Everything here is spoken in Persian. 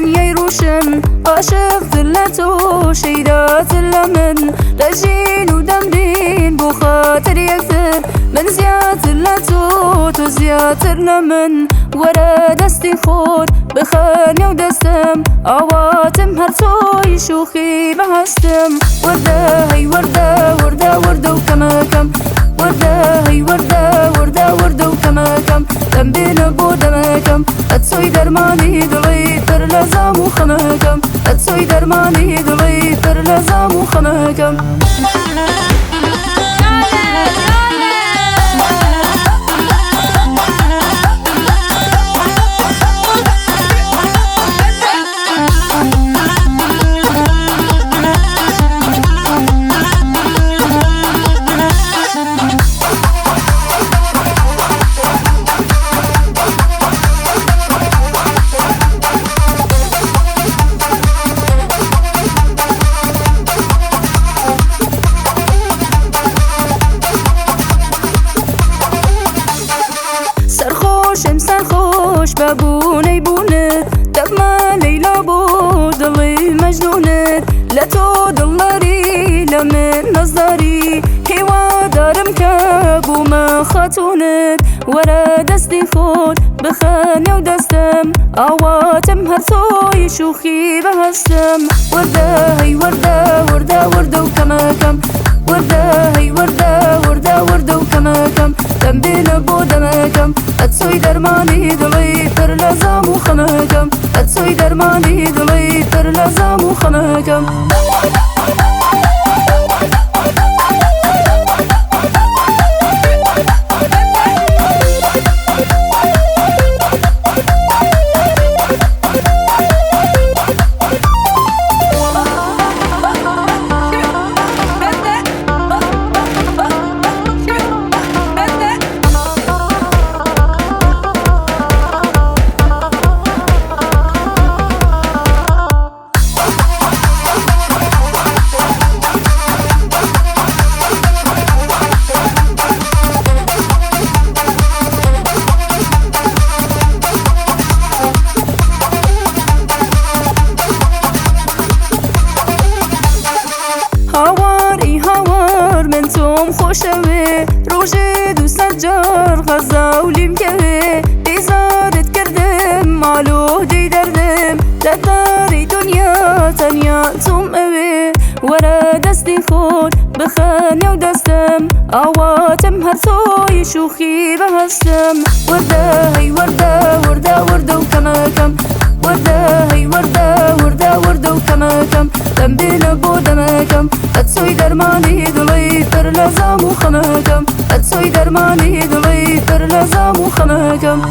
دنیای روشن عاشق دلتو شیدات لمن رجین و دمرین بو خاطر یکتر من زیادتر لتو تو زیادتر لمن ورا دستی خود بخاني ودستم عواتم هر توي شوخي بهستم وردة هي وردة وردة وردة وكما كم وردة هي وردة وردة وردة وكما كم دم بين بودما كم اتسوي درماني دلي تر لزام وخما كم اتسوي درماني دلي تر لزام وخما كم سرخوش بابوني بونت دما ليلى بو ضلي مجنونت لا تو ضلري لا من نظري هوا دارم كابو ما خاتونت ورا دستي خود بخاني ودستم عواتم هرثوي شوخي بهستم وردة هي وردة وردة وردة وكما كم وردة هي وردة وردة وردة وكما كم دم بين بودما كم اتسوي درماني دلي تر لزام وخما كم اتسوي درماني دلي تر لزام وخما كم هاوار من توم خوشوه روجد و سجار غزا و لیم کوه بیزارت کردم مالو دی دردم لداری دنیا تنیا توم اوه ورا دستی خود بخاني ودستم عواتم هر توي شوخي بهستم وردة هي وردة وردة وردة وكما كم وردة هي وردة وردة وردة وكما كم دم بين بودما كم اتسوي درماني دلي تر لزام وخما كم اتسوي درماني دلي تر لزام وخما كم